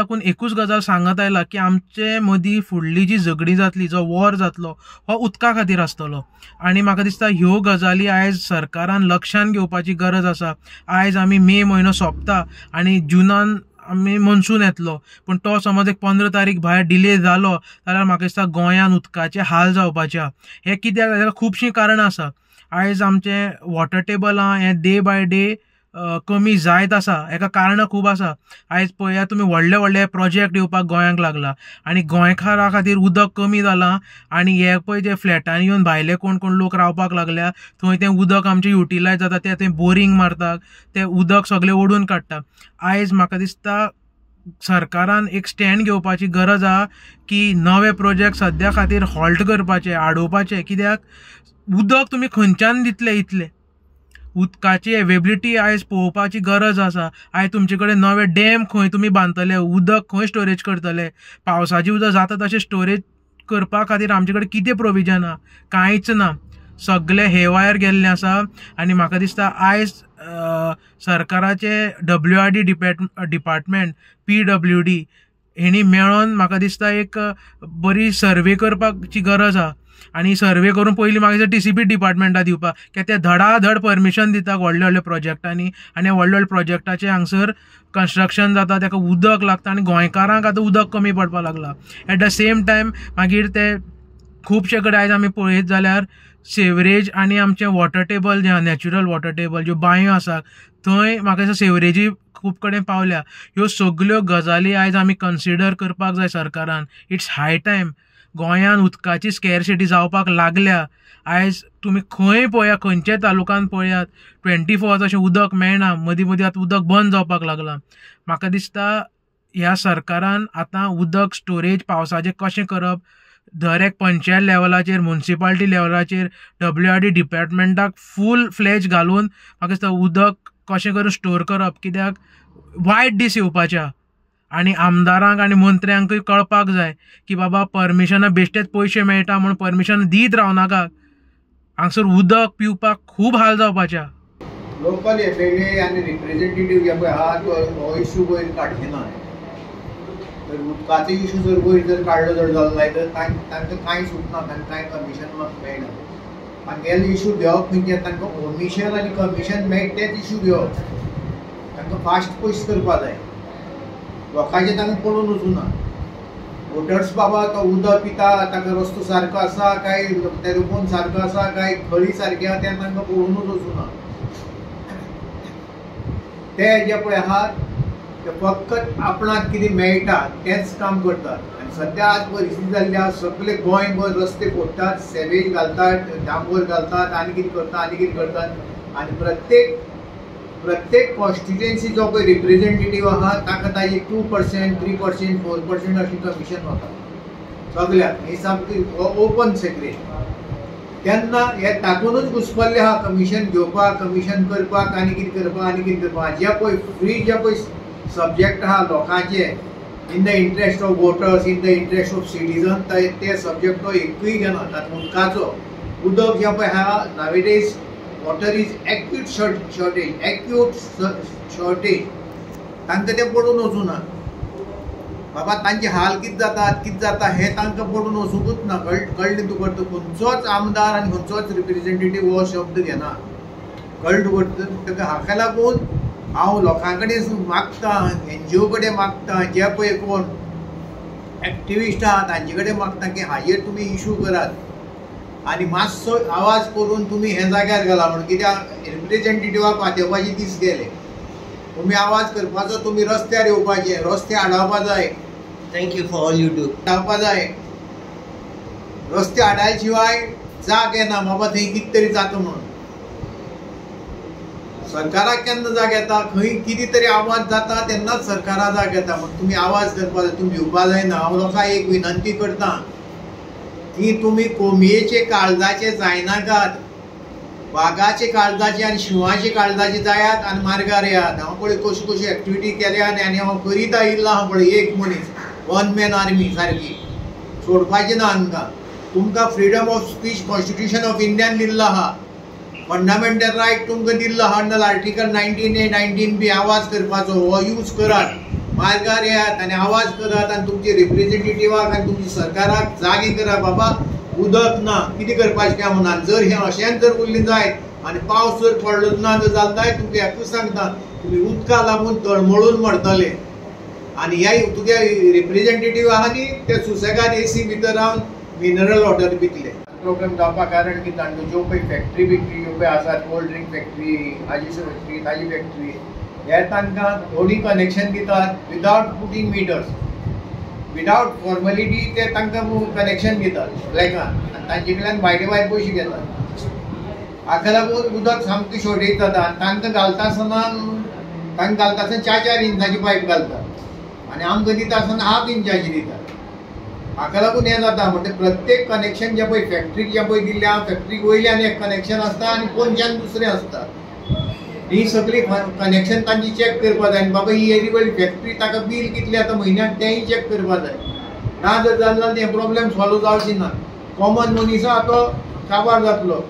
साकून एकूच गजाल सांगत आयला की आमचे मदीं फुडली जी झगडी जातली, जो वॉर जातलो, हो उदका खातीर आसतलो. आनी म्हाका दिसता ह्यो गजाली आयज सरकारान लक्षांत घेवपाची गरज आसा. आयज आमी मे म्हयनो सोंपता आनी जुनान आमी मनसून येतलो, पूण तो समज एक 15 तारीख भायर डिले जालो जाल्यार म्हाका दिसता गोंयान उदकाचे हाल जावपाचे आहा. हे कित्याक जाल्यार खुबशीं कारणां आसा. आयज आमचे वॉटर टेबल आहा हें डे बाय डे कमी जायत आसा. हेका कारणां खूब आसा. आयज पळयात तुमी व्हडले व्हडले प्रोजेक्ट येवपाक गोंयांक लागला आनी गोंयकारां खातीर उदक कमी जालां. आनी हे पळय जे फ्लॅटांनी येवन भायले कोण कोण लोक रावपाक लागल्या, थंय तें उदक आमचें युटिलायज जाता तें थंय बोरींग मारतात, तें उदक सगळें ओडून काडटा. आयज म्हाका दिसता सरकारान एक स्टँड घेवपाची गरज आहा की नवे प्रोजेक्ट सद्या खातीर हॉल्ट करपाचे, आडोवपाचे. कित्याक उदक तुमी खंयच्यान दितले इतले? उदकाची एवेबिलिटी आयज पळोवपाची गरज आसा. आयज तुमचे कडेन नवे डॅम खंय तुमी बांदतले, उदक खंय स्टोरेज करतले? पावसाचें उदक जाता तशें स्टोरेज करपा खातीर आमचे कडेन कितें प्रोविजन आहा? कांयच ना. सगळे हेवायर गेल्ले आसा. आनी म्हाका दिसता आयज सरकाराचे WRD डिपार्टमेंट PWD हेणी मेळोन म्हाका दिसता एक बरी सर्वे करपाची गरज आहा. आनी सर्वे करून पयलीं म्हाका दिसता TCP डिपार्टमेंटा दिवपाक, कित्याक ते धडाधड परमिशन दिता व्हडल्या व्हडल्या प्रोजेक्टांनी. आनी व्हडल्या व्हडल्या प्रोजेक्टाचे हांगसर कंस्ट्रक्शन जाता, ताका उदक लागता आनी गोंयकारांक आतां उदक कमी पडपाक लागला. एट द सेम टायम मागीर ते खुबशे कडेन आयज आमी पळयत जाल्यार सेवरेज आनी आमचें वॉटर टेबल जें आहा, नॅचरल वॉटर टेबल, ज्यो बांयो आसा थंय म्हाका दिसता सेवरेजी खूब कडेन पावल्या. ह्यो सगल्यो गजाली आयज आमी कन्सिडर करपाक जाय सरकारान. It's high time. गोंयान उदकाची स्कॅरसिटी जावपाक लागल्या. आयज तुमी खंय पळया, खंयच्याय तालुकान पळयात 24 hours अशें उदक मेळना. मदीं मदीं आतां उदक बंद जावपाक लागलां. म्हाका दिसता ह्या सरकारान आतां उदक स्टोरेज पावसाचें कशें करप, दर एक पंचायत लेवलाचेर, म्युनिसिपालिटी लेवलाचेर WRD डिपार्टमेंटाक फूल फ्लॅज घालून म्हाका दिसता उदक कशें करून स्टोर करप. कित्याक वायट दीस येवपाचे आहा. आनी आमदारांक आनी मंत्र्यांकूय कळपाक जाय की बाबा परमिशना बेश्टेच पयशे मेळटा म्हणून परमिशन दीत रावनाका. हांगसर उदक पिवपाक खूब हाल जावपाचे आहा. लोकल एफएलए आनी रिप्रेझेंटेटिव्ह जे पळय आहा हो इश्यू वयर काडचे ना. तर उदकाचो इश्यू जर वयर जर काडलो जर जालो जाल्यार तांकां कांय सुटना, तांकां कांय कमिशन मेळना. आनी हे इश्यू घेवप म्हणजे तांकां ओमिशन आनी कमिशन मेळटा तेच इश्यू घेवप. तांकां फास्ट पयस करपा जाय. लोकांचें तांकां पळोवन वचूना. वोटर्स बाबा तो उदक पिता, ताका रस्तो सारको आसा काय, टॅलिफोन सारको आसा काय, खळी सारकी आहा तें तांकां पळोवनूच वचूना. ते जे पळय आहात ते फकत आपणाक कितें मेळटा तेंच काम करतात. आनी सद्या आज परिस्थिती जाल्ली आहा, सगळे गोंयभर रस्ते फोडटात, सेवेज घालतात, डांबर घालतात, आनी कितें करतात. आनी प्रत्येक कॉन्स्टिट्युएन्सी जो पळय रिप्रेझेंटेटिव्ह आहा ताका ताजी 2%, 3%, 4% अशी कमिशन वता सगळ्याक. ही सामकी ओपन सेक्रेट. तेन्ना हे तातूंतच घुसपल्ले आहा कमिशन घेवपाक, कमिशन करपाक, आनी कितें करपाक. जे पळय फ्री जे पळय सब्जेक्ट आहा लोकांचे, in the interest of voters, in the interest of citizen, ते सब्जेक्ट तो एकूय घेना. तातूंत उदकाचो उदक जे पळय आहा नावेडेज वॉटर इज एक्यूट शॉर्टेज. तांकां तें पडून वचूना. बाबा तांचे हाल कितें जाता हें तांकां पडून वचूंकूच ना. कळ्ळें तुका? खंयचोच आमदार आनी खंयचोच रिप्रेझेंटेटिव्ह हो शब्द घेना. कळ्ळें तुका? हाका लागून हांव लोकां कडेन मागतां, NGO कडेन मागतां, जे पळय कोण एक्टिविस्ट आहात तांचे कडेन मागतां की हाजेर तुमी इश्यू करात आनी मातसो आवाज करून तुमी हे जाग्यार घाला. म्हणून कित्याक रिप्रेझेंटेटिव्हाक वादेवपाचे दीस गेले. तुमी आवाज करपाचो, तुमी रस्त्यार येवपाचे, रस्ते आडावपा जाय. Thank you for all you do. जावपा जाय. रस्ते आडाय शिवाय जाग येना बाबा थंय कितें तरी जाता म्हणून. सरकाराक केन्ना जाग येता? खंय कितें तरी आवाज जाता तेन्नाच सरकाराक जाग येता. म्हणून तुमी आवाज करपा जाय, तुमी भिवपा जायना. हांव लोकांक एक विनंती करतां की तुमी कोमयेचे काळजाचे जायनाकात, वागाचे काळजाचे आनी शिवाचे काळजाचे जायात आनी मार्गार येयात. हांव पळय कशी कशी एक्टिविटी केल्या आनी हांव करीत आयिल्लो आहा. पळय एक मनीस, 1 man आर्मी सारकी सोडपाची ना हांकां. तुमकां freedom of speech constitution of इंडियान दिल्लो आहा. फंडामेंटल रायट तुमकां दिल्लो आहा. अंडर आर्टिकल 19A, 19B आवाज करपाचो हो यूज करात. मार्गार येयात आनी आवाज करात आनी तुमचे रिप्रेझेंटेटिव्हाक आनी तुमच्या सरकाराक जागे करा बाबा उदक ना कितें करपाचें काय म्हणून. जर हें अशेंच जर उरलें जायत आनी पावस जर पडलोच ना जर जाल्यार तुमकां एकूच सांगता तुमी उदका लागून तळमळून मरतले. आनी ह्या तुगे रिप्रेझेंटेटिव्ह आहा न्ही ते सुसेगाद एसी भितर Ravan mineral water Pitle. Problem जावपा कारण की तांच्यो ज्यो पळय फॅक्टरी बिक्टरी ज्यो पळय आसात कोल्ड ड्रिंक फॅक्टरी आजीसो फॅक्टरी ताजी फॅक्टरी हे तांकां थोडी कनेक्शन दितात without putting metres without formality ते तांकां कनेक्शन दितात ब्लॅकान आनी तांचे कडल्यान भायले भायर पयशे घेतात. हाका लागून उदक सामकें शॉर्टेज जाता आनी तांकां घालता आसतना 4 इंचाची पायप घालतात आनी आमकां दिता आसतना 1/2 इंचाची दितात. हाका लागून हें जाता म्हणजे प्रत्येक कनेक्शन जें पळय फॅक्टरीक जें पळय दिल्लें आहा फॅक्टरीक वयल्यान एक कनेक्शन आसता आनी पोंच्यान दुसरें आसता. ही सगळी कनेक्शन तांची चॅक करपा जाय आनी बाबा ही येदी व्हडली फॅक्टरी ताका बील कितलें येता म्हयन्याक तेंय चॅक करपा जाय. ना जर जाल्यार तें प्रॉब्लेम सॉल्व जावची ना. कॉमन मनीस आहा तो काबार जातलो.